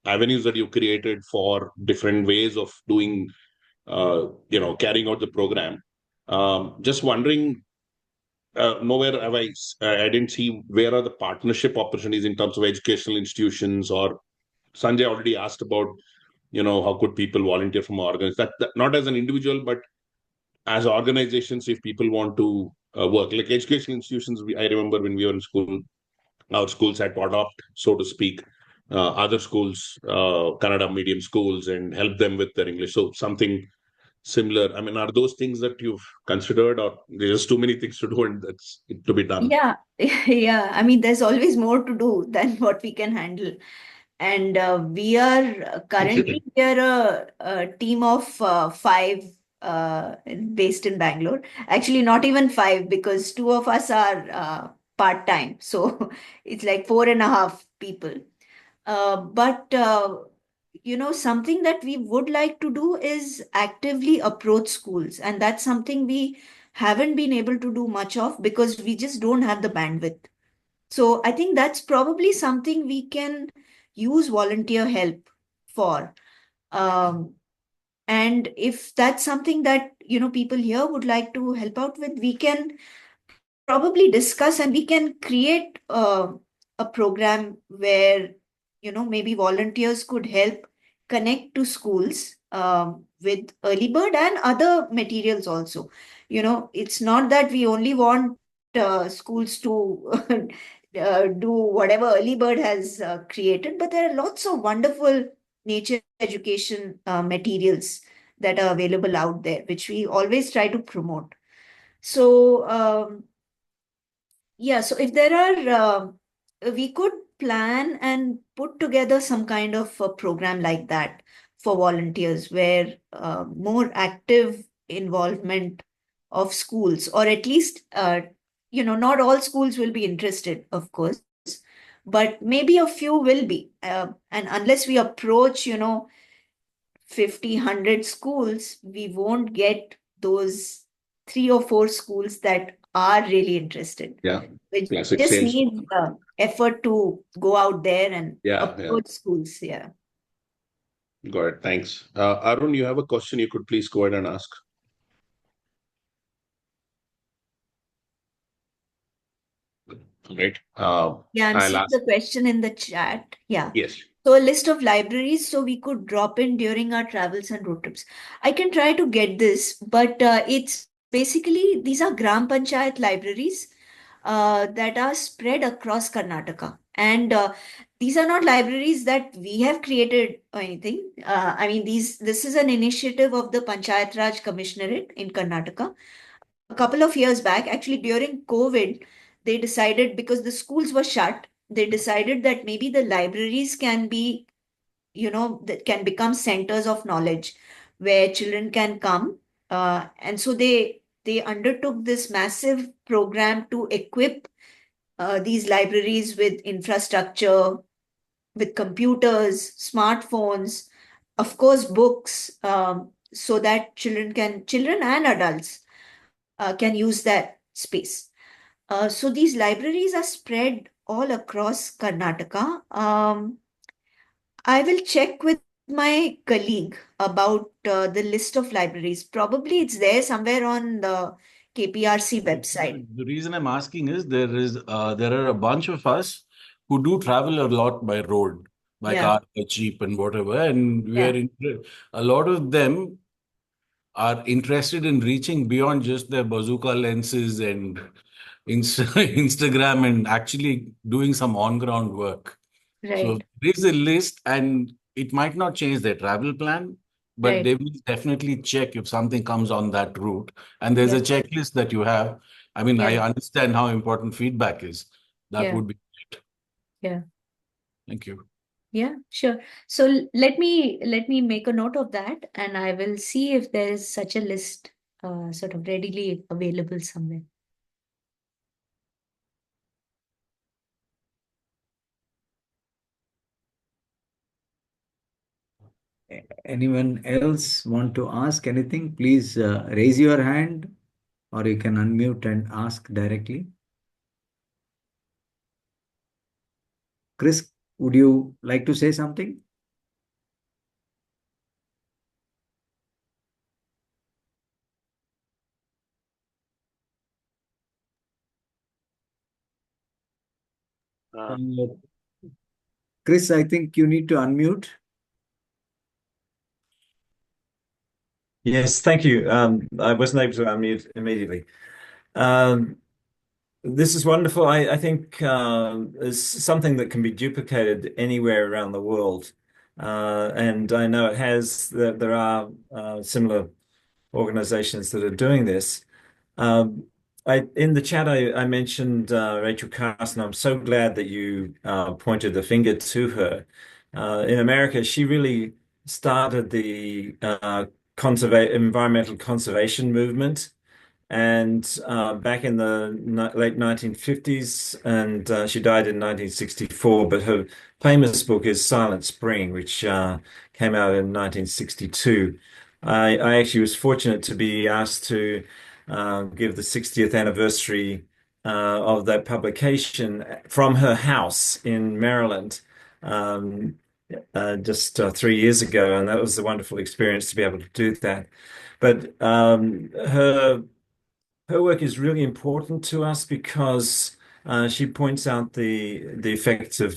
avenues that you created for different ways of doing, carrying out the program. Just wondering, nowhere have I didn't see where are the partnership opportunities in terms of educational institutions, or Sanjay already asked about, how could people volunteer from organizations, that not as an individual, but as organizations, if people want to work like educational institutions. I remember when we were in school, our schools had to adopt, so to speak, other schools, Kannada medium schools, and help them with their English. So something similar. I mean, are those things that you've considered, or there's too many things to do and that's it to be done? Yeah, yeah. I mean, there's always more to do than what we can handle. And we are currently a team of 5 based in Bangalore. Actually, not even 5, because 2 of us are part-time. So it's like 4.5 people. But something that we would like to do is actively approach schools. And that's something we haven't been able to do much of because we just don't have the bandwidth. So I think that's probably something we can use volunteer help for. And if that's something that, people here would like to help out with, we can probably discuss and we can create a program where, maybe volunteers could help connect to schools with early bird and other materials also. It's not that we only want schools to do whatever early bird has created, but there are lots of wonderful nature education materials that are available out there, which we always try to promote. So, yeah, so if there are, we could plan and put together some kind of a program like that for volunteers where more active involvement of schools, or at least, not all schools will be interested, of course, but maybe a few will be. And unless we approach, 50, 100 schools, we won't get those 3 or 4 schools that are really interested. Yeah. We Classic just sales. need effort to go out there and Yeah. approach schools. Yeah. Got it. Thanks. Arun, you have a question you could please go ahead and ask. Right. Yeah, I'm I'll seeing ask. the question in the chat. Yeah. Yes. So a list of libraries so we could drop in during our travels and road trips. I can try to get this, but it's basically, these are Gram Panchayat libraries that are spread across Karnataka. And these are not libraries that we have created or anything. I mean, this is an initiative of the Panchayat Raj Commissionerate in Karnataka. A couple of years back, actually during COVID, they decided, because the schools were shut, they decided that maybe the libraries can be, that can become centers of knowledge where children can come. And so they undertook this massive program to equip these libraries with infrastructure, with computers, smartphones, of course, books, so that children and adults can use that space. So these libraries are spread all across Karnataka. I will check with my colleague about the list of libraries. Probably it's there somewhere on the KPRC website. The reason I'm asking is there are a bunch of us who do travel a lot by road, by Yeah. car, by jeep, and whatever, and we Yeah. are a lot of them are interested in reaching beyond just their bazooka lenses and Instagram and actually doing some on-ground work. So Right. there's a list, and it might not change their travel plan, but Right. they will definitely check if something comes on that route. And there's a Yeah. checklist that you have. I mean, I Yeah. understand how important feedback is. That Yeah. would be great. Yeah. Thank you. Yeah, sure. So let me make a note of that, and I will see if there is such a list sort of readily available somewhere. Anyone else want to ask anything? Please raise your hand, or you can unmute and ask directly. Chris, would you like to say something? Chris, I think you need to unmute. Yes, thank you. I wasn't able to unmute immediately. This is wonderful. I think it's something that can be duplicated anywhere around the world. And I know it has, there are similar organizations that are doing this. In the chat, I mentioned Rachel Carson. I'm so glad that you pointed the finger to her. In America, she really started the environmental conservation movement, and back in the late 1950s, and she died in 1964. But her famous book is Silent Spring, which came out in 1962. I actually was fortunate to be asked to give the 60th anniversary of that publication from her house in Maryland just 3 years ago, and that was a wonderful experience to be able to do that. But her work is really important to us because she points out the effects of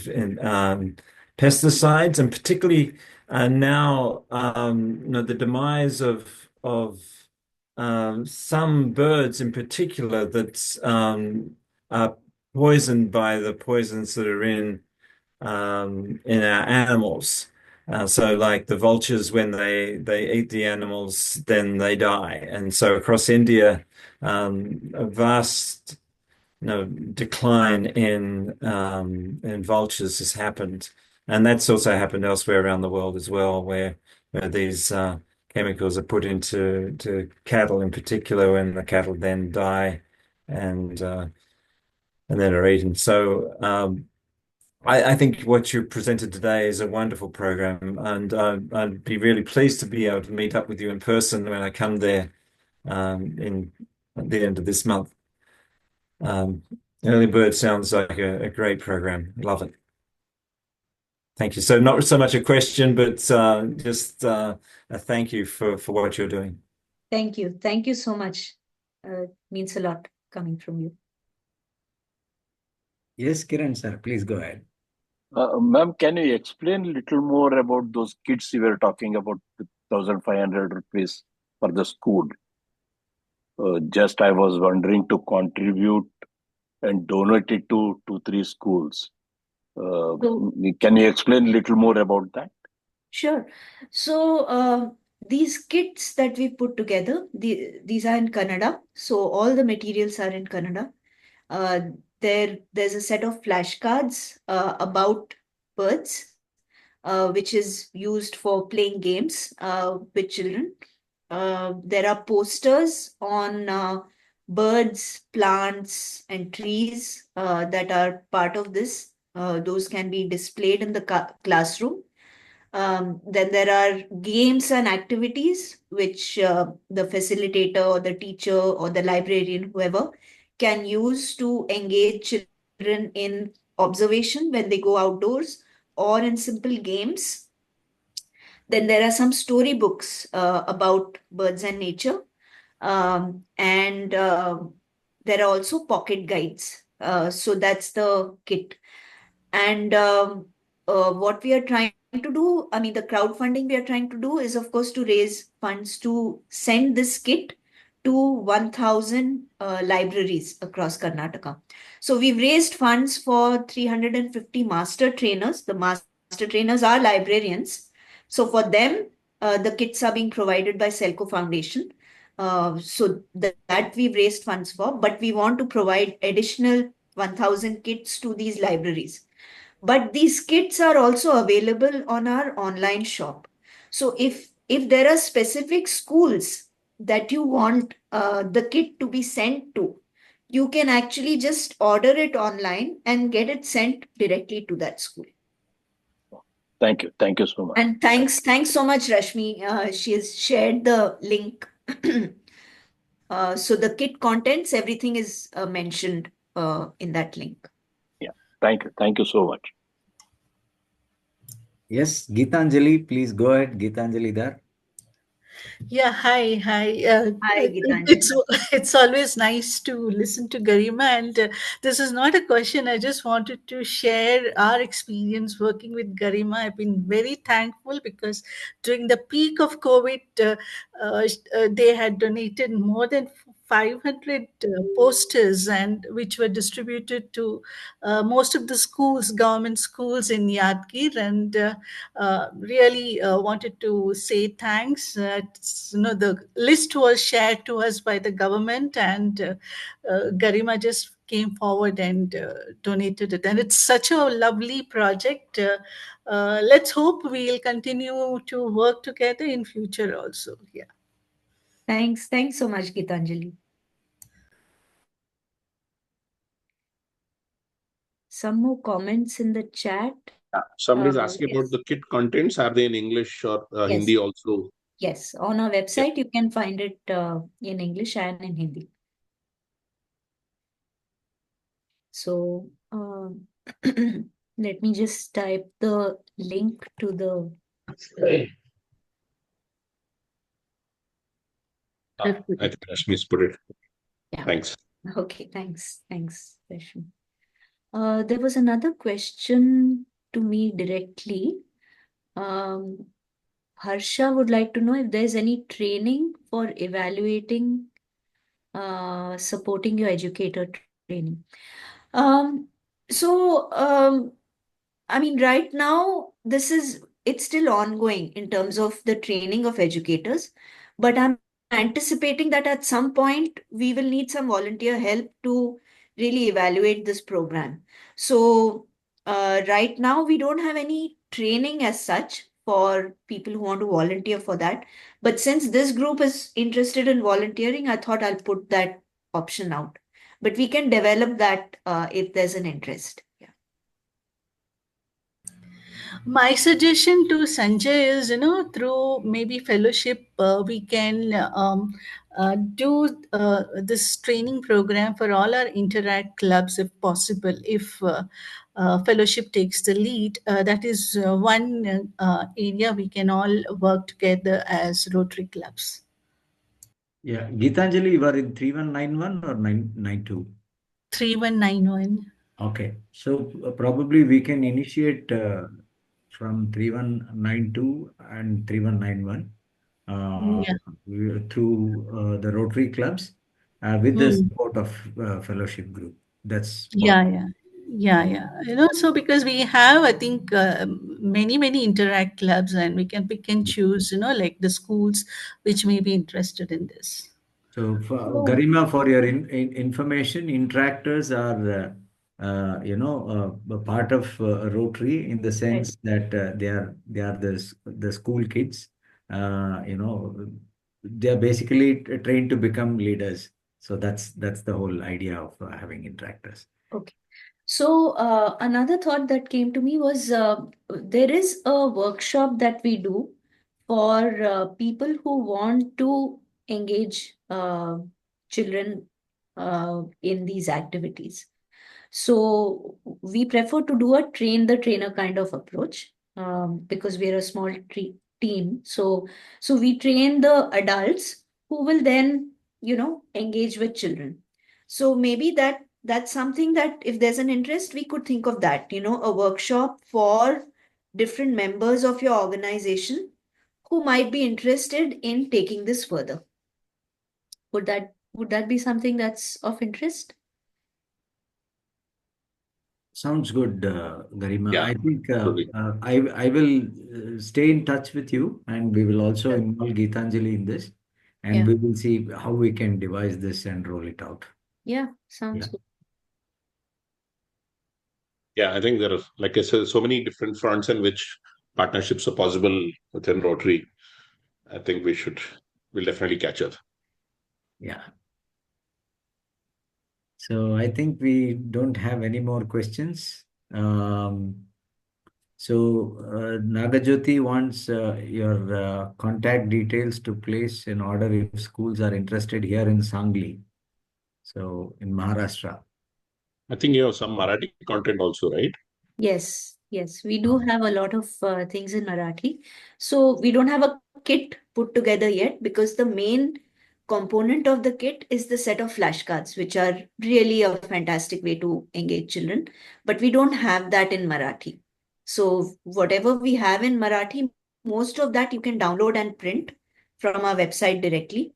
pesticides, and particularly And now, the demise of some birds in particular that are poisoned by the poisons that are in our animals. So like the vultures, when they eat the animals, then they die. And so across India, a vast decline in vultures has happened. And that's also happened elsewhere around the world as well, where these chemicals are put into cattle in particular, when the cattle then die and then are eaten. So I think what you presented today is a wonderful program, and I'd be really pleased to be able to meet up with you in person when I come there in at the end of this month. Early Bird sounds like a great program. Love it. Thank you. So not so much a question, but just a thank you for what you're doing. Thank you. Thank you so much. Means a lot coming from you. Yes, Kiran sir, please go ahead. Ma'am, can you explain a little more about those kits you were talking about, 1,500 rupees for the school? Just I was wondering to contribute and donate it to 2-3 schools. Can you explain a little more about that? Sure. So these kits that we put together, these are in Kannada. So all the materials are in Kannada. There's a set of flashcards about birds, which is used for playing games with children. There are posters on birds, plants, and trees that are part of this. Those can be displayed in the classroom. Then there are games and activities which the facilitator or the teacher or the librarian, whoever, can use to engage children in observation when they go outdoors or in simple games. Then there are some storybooks about birds and nature. And there are also pocket guides. So that's the kit. And what we are trying to do, I mean, the crowdfunding we are trying to do is, of course, to raise funds to send this kit to 1,000 libraries across Karnataka. So we've raised funds for 350 master trainers. The master trainers are librarians. So for them, the kits are being provided by Selco Foundation. So that we've raised funds for, but we want to provide additional 1,000 kits to these libraries. But these kits are also available on our online shop. So if there are specific schools that you want the kit to be sent to, you can actually just order it online and get it sent directly to that school. Thank you. Thank you so much. And thanks so much, Rashmi. She has shared the link. So the kit contents, everything is mentioned in that link. Yeah. Thank you. Thank you so much. Yes, Geetanjali, please go ahead. Geetanjali there. Yeah, hi. Hi, Geetanjali. It's always nice to listen to Garima, and this is not a question. I just wanted to share our experience working with Garima. I've been very thankful because during the peak of COVID, they had donated more than 500 posters, and which were distributed to most of the schools, government schools in Yadgir, and really wanted to say thanks. The list was shared to us by the government, and Garima just came forward and donated it. And it's such a lovely project. Let's hope we'll continue to work together in future also. Yeah. Thanks so much, Geetanjali. Some more comments in the chat. Somebody's asking about the kit contents. Are they in English or Yes. Hindi also? Yes, on our website, you can find it in English and in Hindi. So let me just type the link to the. I think Rashmi's put it. Yeah. Thanks. Okay, thanks, Rashmi. There was another question to me directly. Harsha would like to know if there's any training for evaluating, supporting your educator training. So, I mean, right now, it's still ongoing in terms of the training of educators, but I'm anticipating that at some point we will need some volunteer help to really evaluate this program. So, right now we don't have any training as such for people who want to volunteer for that. But since this group is interested in volunteering, I thought I'll put that option out. But we can develop that if there's an interest. Yeah. My suggestion to Sanjay is, through maybe fellowship, we can do this training program for all our Interact clubs if possible. If fellowship takes the lead, that is one area we can all work together as Rotary clubs. Yeah, Geetanjali, you are in 3191 or 992? 3191. Okay, so probably we can initiate from 3192 and 3191 through the Rotary clubs with the support of fellowship group. That's Yeah. So because we have, I think, many Interact clubs, and we can pick and choose, like the schools which may be interested in this. So, Garima, for your information, interactors are, a part of Rotary in the sense that they are the school kids. They are basically trained to become leaders. So that's the whole idea of having interactors. Okay. So another thought that came to me was there is a workshop that we do for people who want to engage children in these activities. So we prefer to do a train the trainer kind of approach because we're a small team. So we train the adults who will then, engage with children. So maybe that's something that if there's an interest, we could think of that, a workshop for different members of your organization who might be interested in taking this further. Would that be something that's of interest? Sounds good, Garima. Yeah, I think absolutely. I will stay in touch with you, and we will also involve Geetanjali in this, and we will see how we can devise this and roll it out. Yeah, sounds good. Yeah, I think there are, like I said, so many different fronts in which partnerships are possible within Rotary. I think we'll definitely catch up. Yeah. So I think we don't have any more questions. Nagajyoti wants your contact details to place in order if schools are interested here in Sangli. So in Maharashtra. I think you have some Marathi content also, right? Yes, we do have a lot of things in Marathi. So we don't have a kit put together yet because the main component of the kit is the set of flashcards, which are really a fantastic way to engage children. But we don't have that in Marathi. So whatever we have in Marathi, most of that you can download and print from our website directly.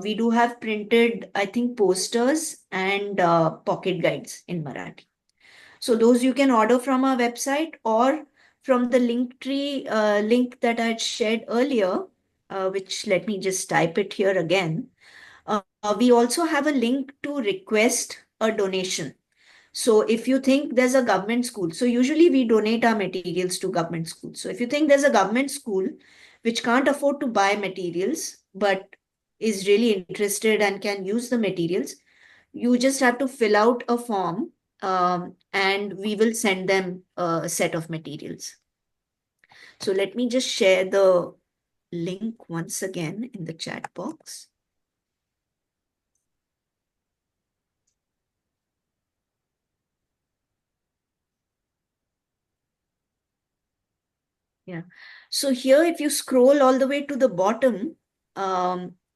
We do have printed, I think, posters and pocket guides in Marathi. So those you can order from our website or from the Linktree link that I had shared earlier, which let me just type it here again. We also have a link to request a donation. So if you think there's a government school, so usually we donate our materials to government schools. So if you think there's a government school which can't afford to buy materials, but is really interested and can use the materials, you just have to fill out a form and we will send them a set of materials. So let me just share the link once again in the chat box. Yeah. So here, if you scroll all the way to the bottom,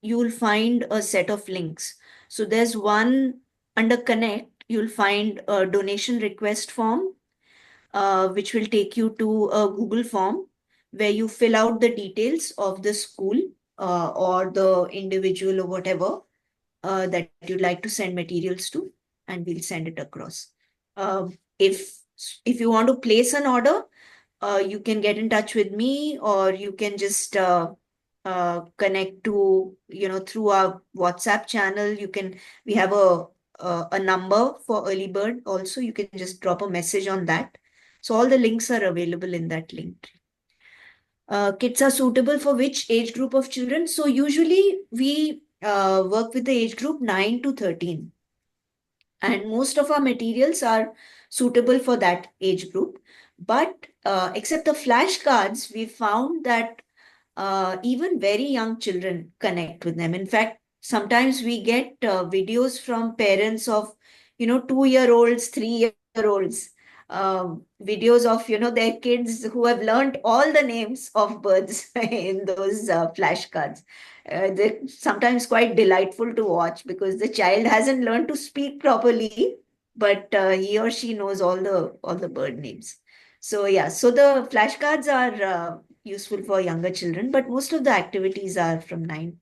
you will find a set of links. So there's one under Connect, you'll find a donation request form, which will take you to a Google form where you fill out the details of the school or the individual or whatever that you'd like to send materials to, and we'll send it across. If you want to place an order, you can get in touch with me, or you can just connect to, through our WhatsApp channel. We have a number for Early Bird also. You can just drop a message on that. So all the links are available in that link. Kits are suitable for which age group of children? So usually we work with the age group 9 to 13. And most of our materials are suitable for that age group. But except the flashcards, we found that even very young children connect with them. In fact, sometimes we get videos from parents of, 2-year-olds, 3-year-olds, videos of, their kids who have learned all the names of birds in those flashcards. They're sometimes quite delightful to watch because the child hasn't learned to speak properly, but he or she knows all the bird names. So yeah, so the flashcards are useful for younger children, but most of the activities are for 9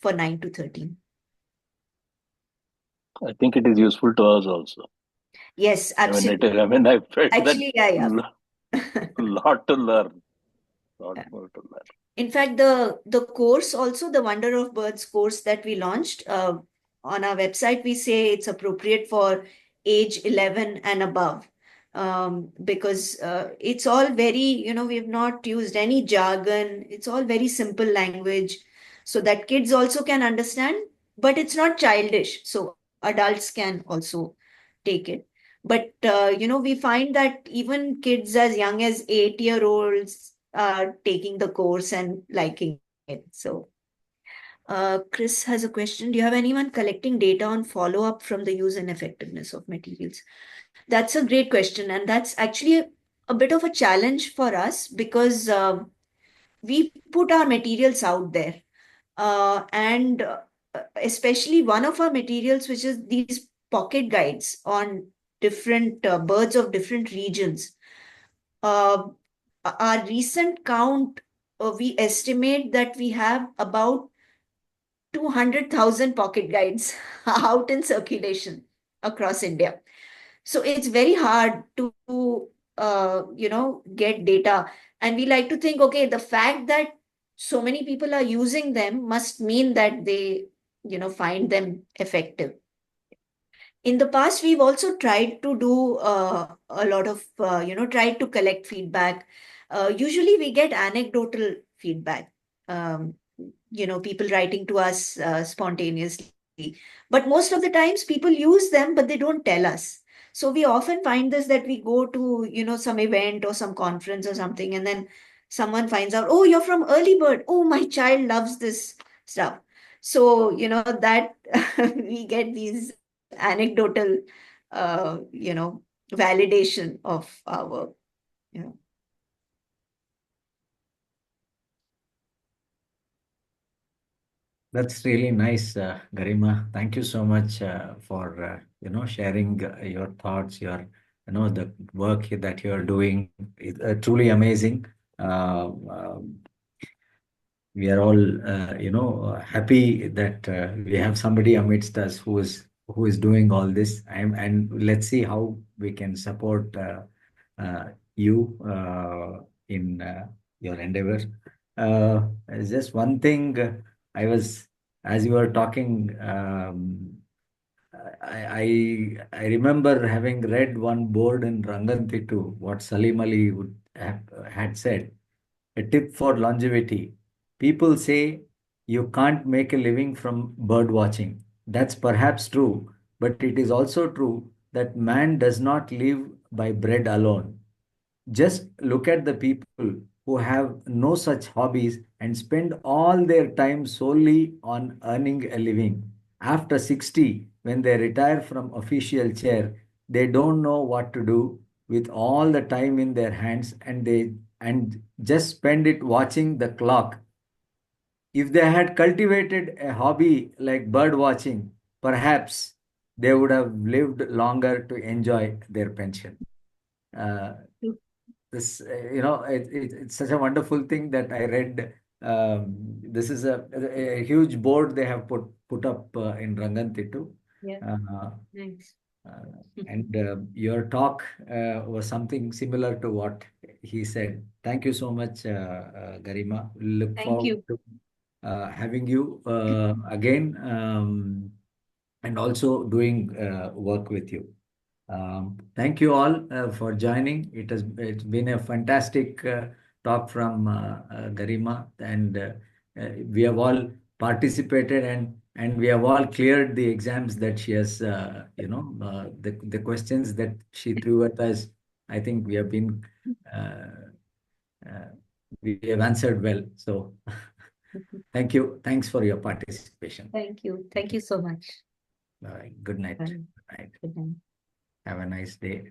to 13. I think it is useful to us also. Yes, absolutely. I felt Actually, yeah. lot to learn. Lot more to learn. In fact, the course also, the Wonder of Birds course that we launched on our website, we say it's appropriate for age 11 and above. Because it's all very, we've not used any jargon. It's all very simple language so that kids also can understand, but it's not childish. So adults can also take it. But, we find that even kids as young as 8-year-olds are taking the course and liking it. So Chris has a question. Do you have anyone collecting data on follow-up from the use and effectiveness of materials? That's a great question. And that's actually a bit of a challenge for us because we put our materials out there. And especially one of our materials, which is these pocket guides on different birds of different regions. Our recent count, we estimate that we have about 200,000 pocket guides out in circulation across India. So it's very hard to, get data. And we like to think, okay, the fact that so many people are using them must mean that they, find them effective. In the past, we've also tried to do a lot of, tried to collect feedback. Usually we get anecdotal feedback, people writing to us spontaneously. But most of the times people use them, but they don't tell us. So we often find this that we go to, some event or some conference or something, and then someone finds out, oh, you're from Early Bird. Oh, my child loves this stuff. So, that we get these anecdotal, validation of our work. Yeah. That's really nice, Garima. Thank you so much for sharing your thoughts, the work that you are doing. It's truly amazing. We are all happy that we have somebody amidst us who is doing all this, and let's see how we can support you in your endeavor. Just one thing, as you were talking, I remember having read one board in Ranganthittu, what Salim Ali had said. A tip for longevity. People say you can't make a living from bird watching. That's perhaps true, but it is also true that man does not live by bread alone. Just look at the people who have no such hobbies and spend all their time solely on earning a living. After 60, when they retire from official chair, they don't know what to do with all the time in their hands, and just spend it watching the clock. If they had cultivated a hobby like bird watching, perhaps they would have lived longer to enjoy their pension. this, it's such a wonderful thing that I read. This is a huge board they have put up in Rangantittu. Yeah. Nice. And your talk was something similar to what he said. Thank you so much, Garima. Look Thank forward you. to having you again, and also doing work with you. Thank you all for joining. It's been a fantastic talk from Garima, and we have all participated, and we have all cleared the exams that she has, the questions that she threw at us. I think we have been we have answered well. So thank you. Thanks for your participation. Thank you. Thank you so much. All right. Good night. Bye. Good night. Good night. Have a nice day.